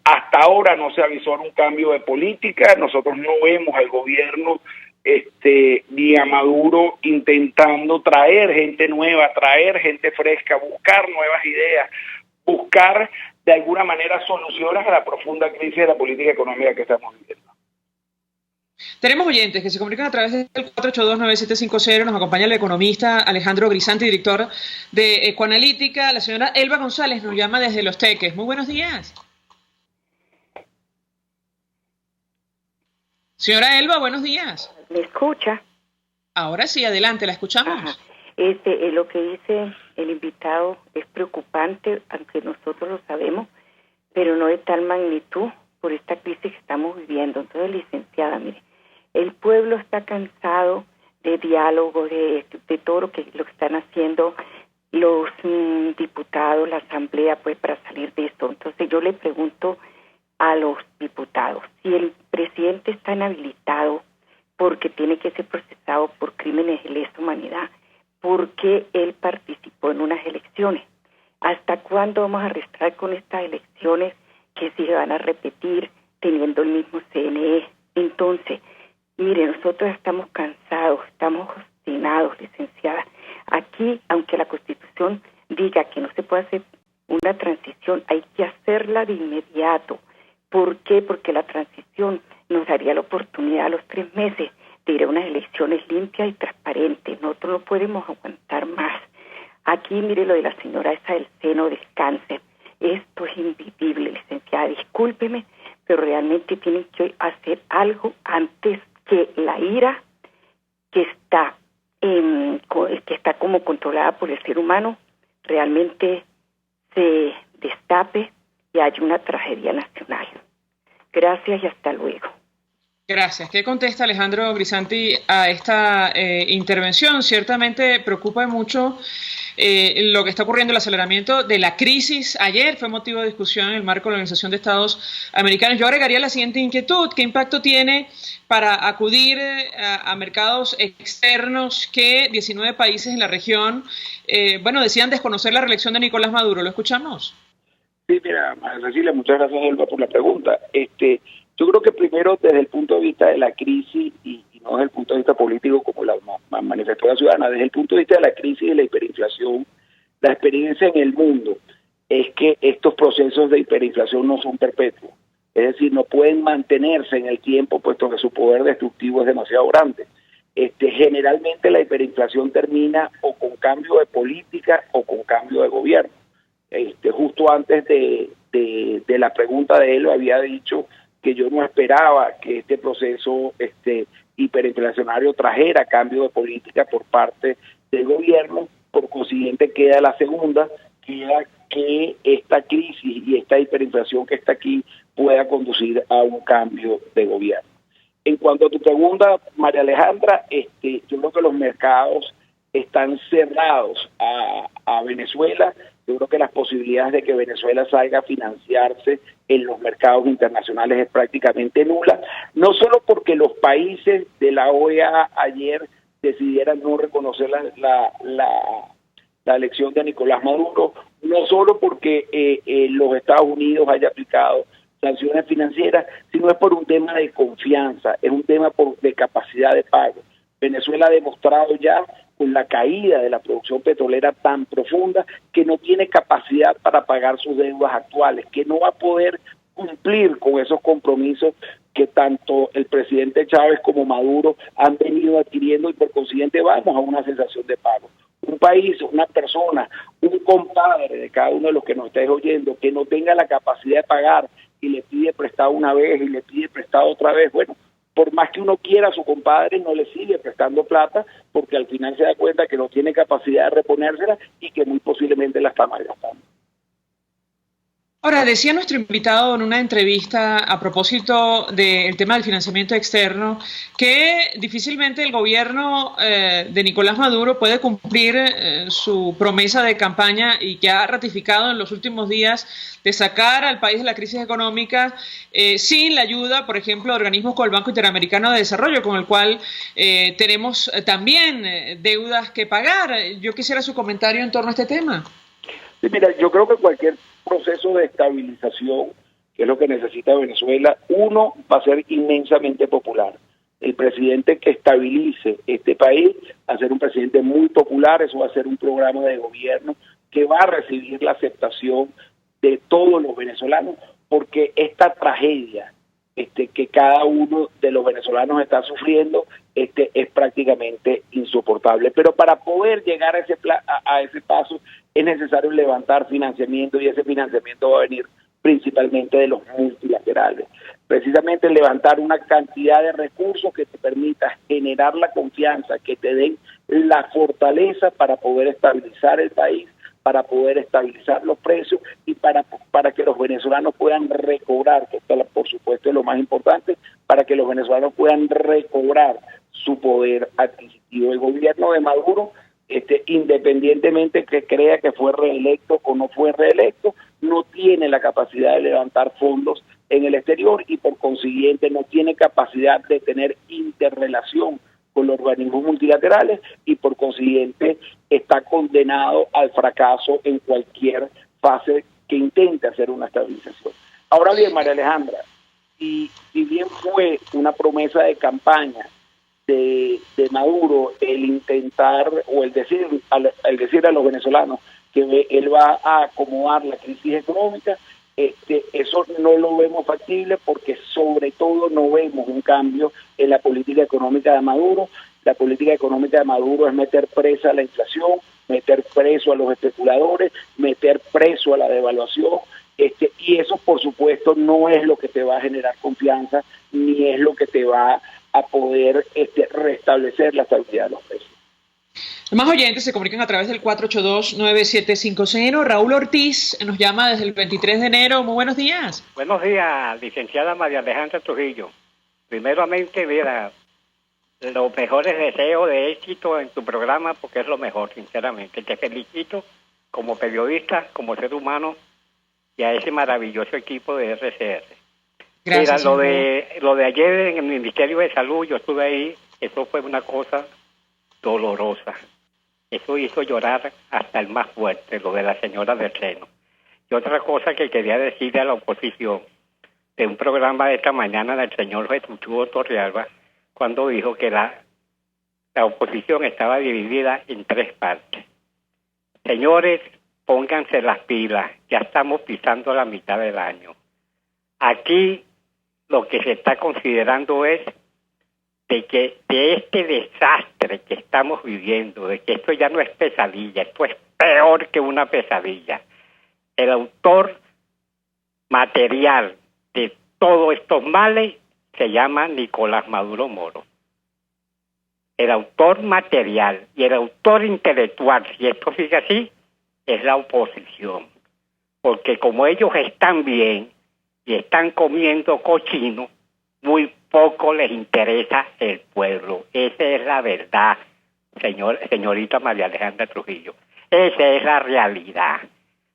O: hasta ahora no se avisó un cambio de política. Nosotros no vemos al gobierno ni a Maduro intentando traer gente nueva, traer gente fresca, buscar nuevas ideas, buscar de alguna manera soluciones a la profunda crisis de la política económica que estamos viviendo.
C: Tenemos oyentes que se comunican a través del 482-9750. Nos acompaña el economista Alejandro Grisanti, director de Ecoanalítica. La señora Elba González nos llama desde Los Teques. Muy buenos días. Señora Elba, buenos días.
P: ¿Me escucha?
C: Ahora sí, adelante, la escuchamos.
P: Ajá. Lo que dice el invitado es preocupante, aunque nosotros lo sabemos, pero no de tal magnitud por esta crisis que estamos viviendo. Entonces, licenciada, mire, el pueblo está cansado de diálogo, de todo lo que están haciendo los diputados, la asamblea, pues para salir de esto. Entonces yo le pregunto a los diputados, si el presidente está inhabilitado porque tiene que ser procesado por crímenes de lesa humanidad, ¿por qué él participó en unas elecciones? ¿Hasta cuándo vamos a arrastrar con estas elecciones que si se van a repetir teniendo el mismo CNE? Entonces, mire, nosotros estamos cansados, estamos obstinados, licenciada. Aquí, aunque la Constitución diga que no se puede hacer una transición, hay que hacerla de inmediato. ¿Por qué? Porque la transición nos daría la oportunidad a los 3 meses de ir a unas elecciones limpias y transparentes. Nosotros no podemos aguantar más. Aquí, mire lo de la señora esa del seno del cáncer. Esto es invivible, licenciada. Discúlpeme, pero realmente tienen que hacer algo antes que la ira que está como controlada por el ser humano realmente se destape y haya una tragedia nacional. Gracias y hasta luego.
C: Gracias. ¿Qué contesta Alejandro Grisanti a esta intervención? Ciertamente preocupa mucho lo que está ocurriendo, el aceleramiento de la crisis. Ayer fue motivo de discusión en el marco de la Organización de Estados Americanos. Yo agregaría la siguiente inquietud. ¿Qué impacto tiene para acudir a mercados externos que 19 países en la región, decían desconocer la reelección de Nicolás Maduro? ¿Lo escuchamos?
O: Sí, mira, Cecilia, muchas gracias, Elba, por la pregunta. Yo creo que primero desde el punto de vista de la crisis y no desde el punto de vista político como la manifestó la ciudadana, desde el punto de vista de la crisis y de la hiperinflación, la experiencia en el mundo es que estos procesos de hiperinflación no son perpetuos, es decir, no pueden mantenerse en el tiempo puesto que su poder destructivo es demasiado grande. Generalmente la hiperinflación termina o con cambio de política o con cambio de gobierno. Justo antes de la pregunta de él había dicho que yo no esperaba que este proceso hiperinflacionario trajera cambio de política por parte del gobierno. Por consiguiente queda la segunda, queda que esta crisis y esta hiperinflación que está aquí pueda conducir a un cambio de gobierno. En cuanto a tu pregunta, María Alejandra, yo creo que los mercados están cerrados a Venezuela. Yo creo que las posibilidades de que Venezuela salga a financiarse en los mercados internacionales es prácticamente nula, no solo porque los países de la OEA ayer decidieran no reconocer la elección de Nicolás Maduro, no solo porque los Estados Unidos haya aplicado sanciones financieras, sino es por un tema de confianza, es un tema de capacidad de pago. Venezuela ha demostrado ya con la caída de la producción petrolera tan profunda que no tiene capacidad para pagar sus deudas actuales, que no va a poder cumplir con esos compromisos que tanto el presidente Chávez como Maduro han venido adquiriendo y por consiguiente vamos a una cesación de pago. Un país, una persona, un compadre de cada uno de los que nos estés oyendo que no tenga la capacidad de pagar y le pide prestado una vez y le pide prestado otra vez, bueno, por más que uno quiera, su compadre no le sigue prestando plata porque al final se da cuenta que no tiene capacidad de reponérsela y que muy posiblemente la está malgastando.
C: Ahora, decía nuestro invitado en una entrevista a propósito del tema del financiamiento externo que difícilmente el gobierno de Nicolás Maduro puede cumplir su promesa de campaña y que ha ratificado en los últimos días de sacar al país de la crisis económica sin la ayuda, por ejemplo, de organismos como el Banco Interamericano de Desarrollo, con el cual tenemos también deudas que pagar. Yo quisiera su comentario en torno a este tema.
O: Sí, mira, yo creo que cualquier proceso de estabilización, que es lo que necesita Venezuela, uno, va a ser inmensamente popular. El presidente que estabilice este país va a ser un presidente muy popular, eso va a ser un programa de gobierno que va a recibir la aceptación de todos los venezolanos, porque esta tragedia que cada uno de los venezolanos está sufriendo es prácticamente insoportable. Pero para poder llegar a ese paso es necesario levantar financiamiento, y ese financiamiento va a venir principalmente de los multilaterales. Precisamente levantar una cantidad de recursos que te permita generar la confianza, que te den la fortaleza para poder estabilizar el país, para poder estabilizar los precios y para que los venezolanos puedan recobrar, que esto por supuesto es lo más importante, para que los venezolanos puedan recobrar su poder adquisitivo. El gobierno de Maduro, independientemente que crea que fue reelecto o no fue reelecto, no tiene la capacidad de levantar fondos en el exterior y por consiguiente no tiene capacidad de tener interrelación con los organismos multilaterales y por consiguiente está condenado al fracaso en cualquier fase que intente hacer una estabilización. Ahora bien, María Alejandra, si bien fue una promesa de campaña de Maduro el intentar o el decir a los venezolanos que él va a acomodar la crisis económica, eso no lo vemos factible porque sobre todo no vemos un cambio en la política económica de Maduro. La política económica de Maduro es meter presa a la inflación, meter preso a los especuladores, meter preso a la devaluación, y eso por supuesto no es lo que te va a generar confianza ni es lo que te va a poder restablecer la estabilidad de los precios.
C: Los más oyentes se comunican a través del 482-9750. Raúl Ortiz nos llama desde el 23 de enero. Muy buenos días.
Q: Buenos días, licenciada María Alejandra Trujillo. Primeramente, mira, los mejores deseos de éxito en tu programa, porque es lo mejor, sinceramente. Te felicito como periodista, como ser humano, y a ese maravilloso equipo de RCR.
C: Gracias.
Q: Mira, lo de ayer en el Ministerio de Salud, yo estuve ahí, eso fue una cosa dolorosa. Eso hizo llorar hasta el más fuerte, lo de la señora del seno. Y otra cosa que quería decirle a la oposición, de un programa de esta mañana del señor Jesús Torrealba, cuando dijo que la oposición estaba dividida en tres partes. Señores, pónganse las pilas, ya estamos pisando la mitad del año. Aquí lo que se está considerando es de que de este desastre que estamos viviendo, de que esto ya no es pesadilla, esto es peor que una pesadilla. El autor material de todos estos males se llama Nicolás Maduro Moro. El autor material y el autor intelectual, si esto sigue así, es la oposición. Porque como ellos están bien y están comiendo cochino, muy poco les interesa el pueblo. Esa es la verdad, señorita María Alejandra Trujillo. Esa es la realidad.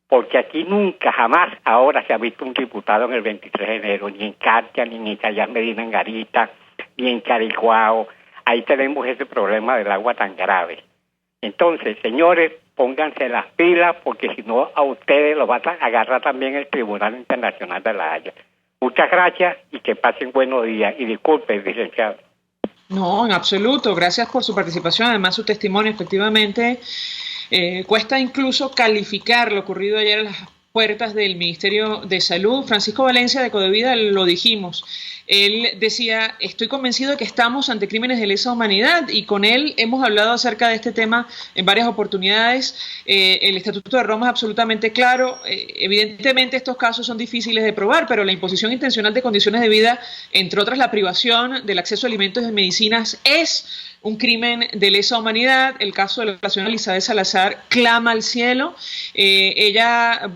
Q: Porque aquí nunca, jamás, ahora se ha visto un diputado en el 23 de enero, ni en Catia, ni en Itayán Medina en Garita, ni en Caricuao. Ahí tenemos ese problema del agua tan grave. Entonces, señores, pónganse las pilas, porque si no, a ustedes lo va a agarrar también el Tribunal Internacional de la Haya. Muchas gracias y que pasen buenos días. Y disculpen, licenciado.
C: No, en absoluto. Gracias por su participación. Además, su testimonio, efectivamente, cuesta incluso calificar lo ocurrido ayer en las puertas del Ministerio de Salud. Francisco Valencia de Codevida lo dijimos. Él decía, estoy convencido de que estamos ante crímenes de lesa humanidad, y con él hemos hablado acerca de este tema en varias oportunidades. El Estatuto de Roma es absolutamente claro. Evidentemente estos casos son difíciles de probar, pero la imposición intencional de condiciones de vida, entre otras la privación del acceso a alimentos y medicinas, es un crimen de lesa humanidad. El caso de la señora Elizabeth Salazar clama al cielo. Ella,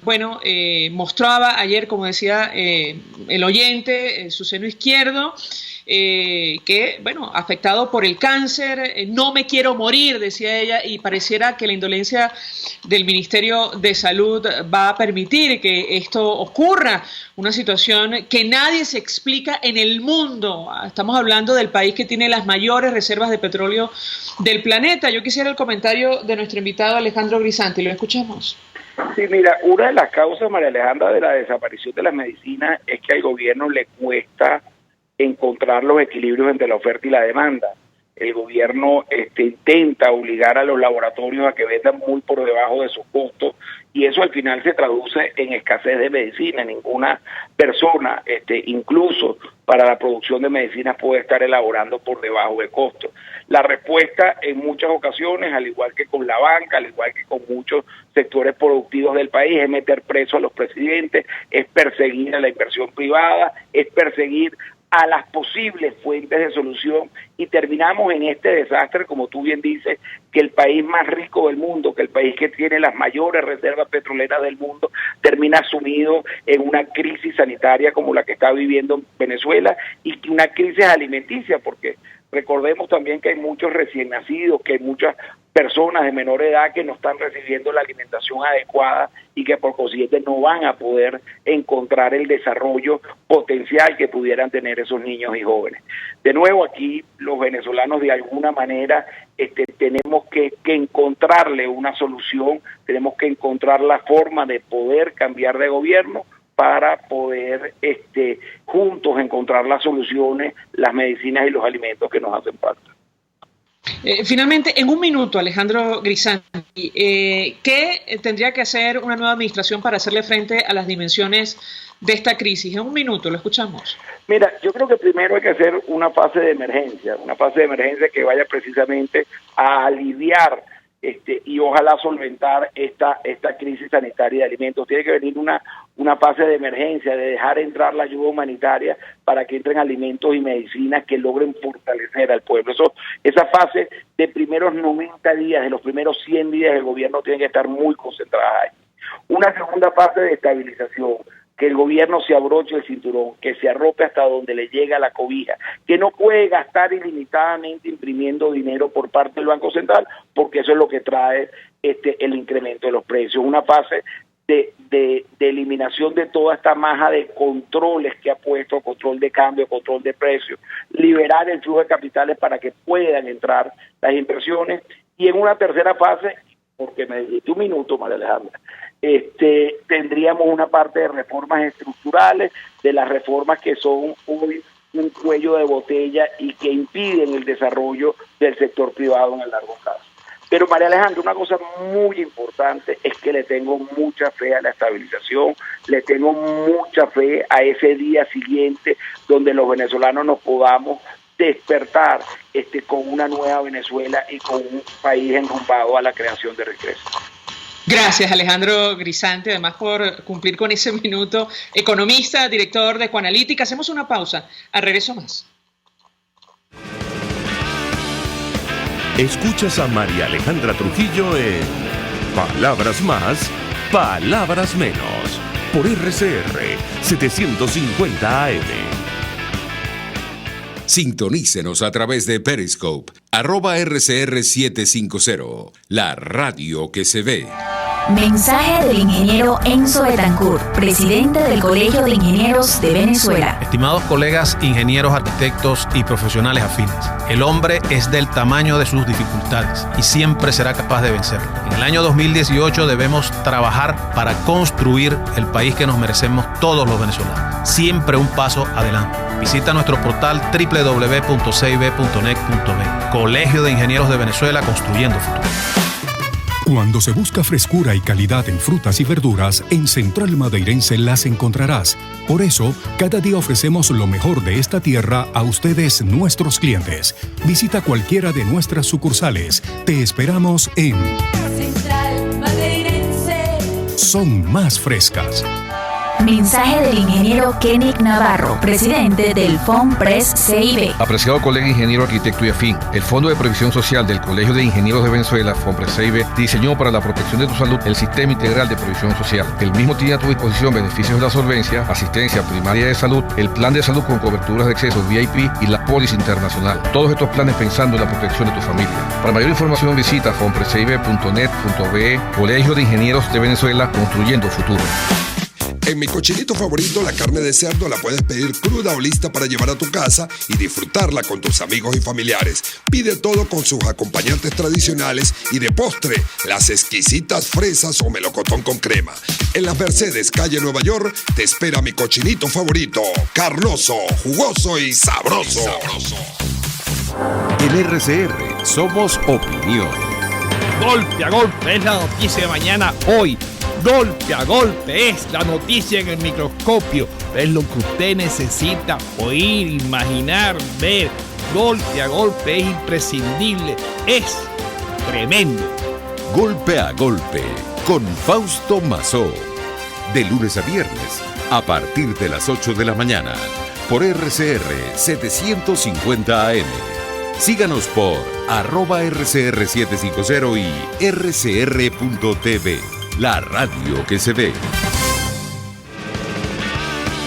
C: mostraba ayer, como decía el oyente, su seno izquierdo, que, afectado por el cáncer, no me quiero morir, decía ella, y pareciera que la indolencia del Ministerio de Salud va a permitir que esto ocurra, una situación que nadie se explica en el mundo. Estamos hablando del país que tiene las mayores reservas de petróleo del planeta. Yo quisiera el comentario de nuestro invitado Alejandro Grisanti, lo escuchamos.
O: Sí, mira, una de las causas, María Alejandra, de la desaparición de las medicinas es que al gobierno le cuesta encontrar los equilibrios entre la oferta y la demanda. El gobierno intenta obligar a los laboratorios a que vendan muy por debajo de sus costos, y eso al final se traduce en escasez de medicina. Ninguna persona, incluso para la producción de medicinas, puede estar elaborando por debajo de costo. La respuesta en muchas ocasiones, al igual que con la banca, al igual que con muchos sectores productivos del país, es meter preso a los presidentes, es perseguir a la inversión privada, es perseguir a las posibles fuentes de solución, y terminamos en este desastre, como tú bien dices, que el país más rico del mundo, que el país que tiene las mayores reservas petroleras del mundo, termina sumido en una crisis sanitaria como la que está viviendo Venezuela, y una crisis alimenticia, porque recordemos también que hay muchos recién nacidos, que hay muchas personas de menor edad que no están recibiendo la alimentación adecuada y que por consiguiente no van a poder encontrar el desarrollo potencial que pudieran tener esos niños y jóvenes. De nuevo, aquí los venezolanos de alguna manera tenemos que encontrarle una solución, tenemos que encontrar la forma de poder cambiar de gobierno para poder juntos encontrar las soluciones, las medicinas y los alimentos que nos hacen falta.
C: Finalmente, en un minuto, Alejandro Grisanti, ¿qué tendría que hacer una nueva administración para hacerle frente a las dimensiones de esta crisis? En un minuto, lo escuchamos.
O: Mira, yo creo que primero hay que hacer una fase de emergencia que vaya precisamente a aliviar y ojalá solventar esta crisis sanitaria de alimentos. Tiene que venir una fase de emergencia, de dejar entrar la ayuda humanitaria para que entren alimentos y medicinas que logren fortalecer al pueblo. Esa fase de primeros 90 días, de los primeros 100 días del gobierno, tiene que estar muy concentrada ahí. Una segunda fase de estabilización, que el gobierno se abroche el cinturón, que se arrope hasta donde le llega la cobija, que no puede gastar ilimitadamente imprimiendo dinero por parte del Banco Central, porque eso es lo que trae el incremento de los precios. Una fase de eliminación de toda esta maja de controles que ha puesto, control de cambio, control de precios, liberar el flujo de capitales para que puedan entrar las inversiones, y en una tercera fase, porque me dijiste un minuto, María Alejandra, tendríamos una parte de reformas estructurales, de las reformas que son hoy un cuello de botella y que impiden el desarrollo del sector privado en el largo plazo. Pero María Alejandra, una cosa muy importante es que le tengo mucha fe a la estabilización, le tengo mucha fe a ese día siguiente donde los venezolanos nos podamos despertar con una nueva Venezuela y con un país enrumbado a la creación de riqueza.
C: Gracias, Alejandro Grisanti, además por cumplir con ese minuto. Economista, director de Ecoanalítica. Hacemos una pausa. Al regreso más.
A: Escuchas a María Alejandra Trujillo en Palabras Más, Palabras Menos, por RCR 750 AM.
D: Sintonícenos a través de Periscope, @RCR750, la radio que se ve.
F: Mensaje del ingeniero Enzo Betancourt, presidente del Colegio de Ingenieros de Venezuela.
G: Estimados colegas, ingenieros, arquitectos y profesionales afines, el hombre es del tamaño de sus dificultades y siempre será capaz de vencerlo. En el año 2018 debemos trabajar para construir el país que nos merecemos todos los venezolanos. Siempre un paso adelante. Visita nuestro portal www.cib.net.be. Colegio de Ingenieros de Venezuela, construyendo futuro.
R: Cuando se busca frescura y calidad en frutas y verduras, en Central Madeirense las encontrarás. Por eso, cada día ofrecemos lo mejor de esta tierra a ustedes, nuestros clientes. Visita cualquiera de nuestras sucursales. Te esperamos en
B: Central Madeirense.
R: Son Más Frescas.
F: Mensaje del ingeniero Kenick Navarro, presidente del FONPRES CIB.
I: Apreciado colega ingeniero, arquitecto y afín, el Fondo de Previsión Social del Colegio de Ingenieros de Venezuela, FONPRES CIB, diseñó para la protección de tu salud el Sistema Integral de Previsión Social. El mismo tiene a tu disposición beneficios de la solvencia, asistencia primaria de salud, el plan de salud con coberturas de acceso VIP y la póliza internacional. Todos estos planes pensando en la protección de tu familia. Para mayor información visita fonprescibe.net.be. Colegio de Ingenieros de Venezuela, construyendo futuro.
H: En mi cochinito favorito, la carne de cerdo la puedes pedir cruda o lista para llevar a tu casa y disfrutarla con tus amigos y familiares. Pide todo con sus acompañantes tradicionales y de postre, las exquisitas fresas o melocotón con crema. En las Mercedes, calle Nueva York, te espera mi cochinito favorito, carnoso, jugoso y sabroso.
A: En RCR somos opinión.
S: Golpe a golpe es la noticia de mañana hoy. Golpe a golpe es la noticia en el microscopio. Es lo que usted necesita oír, imaginar, ver. Golpe a golpe es imprescindible. Es tremendo.
A: Golpe a golpe con Fausto Mazó. De lunes a viernes a partir de las 8 de la mañana por RCR 750 AM. Síganos por @RCR750 y rcr.tv. La radio que se ve.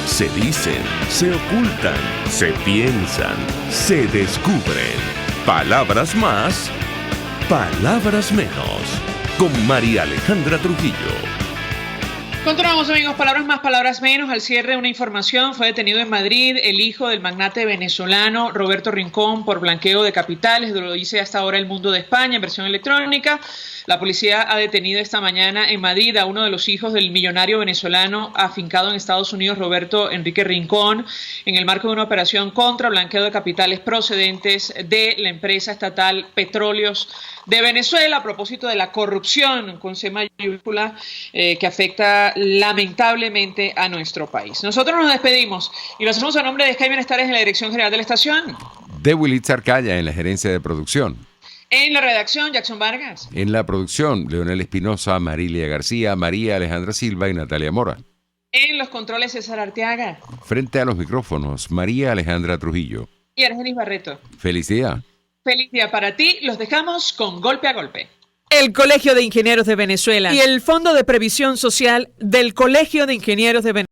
A: Se dicen, se ocultan, se piensan, se descubren. Palabras más, palabras menos. Con María Alejandra Trujillo.
C: Continuamos, amigos. Palabras más, palabras menos. Al cierre, una información. Fue detenido en Madrid el hijo del magnate venezolano Roberto Rincón por blanqueo de capitales. Lo dice hasta ahora El Mundo de España en versión electrónica. La policía ha detenido esta mañana en Madrid a uno de los hijos del millonario venezolano afincado en Estados Unidos, Roberto Enrique Rincón, en el marco de una operación contra blanqueo de capitales procedentes de la empresa estatal Petróleos de Venezuela, a propósito de la corrupción con C mayúscula que afecta lamentablemente a nuestro país. Nosotros nos despedimos y lo hacemos a nombre de Sky Bienestares en la dirección general de la estación.
D: De Wilitz Arcaya en la gerencia de producción.
C: En la redacción, Jackson Vargas.
D: En la producción, Leonel Espinosa, Marilia García, María Alejandra Silva y Natalia Mora.
C: En los controles, César Arteaga.
D: Frente a los micrófonos, María Alejandra Trujillo.
C: Y Argenis Barreto.
D: Feliz día.
C: Feliz día para ti. Los dejamos con Golpe a Golpe.
T: El Colegio de Ingenieros de Venezuela y el Fondo de Previsión Social del Colegio de Ingenieros de Venezuela.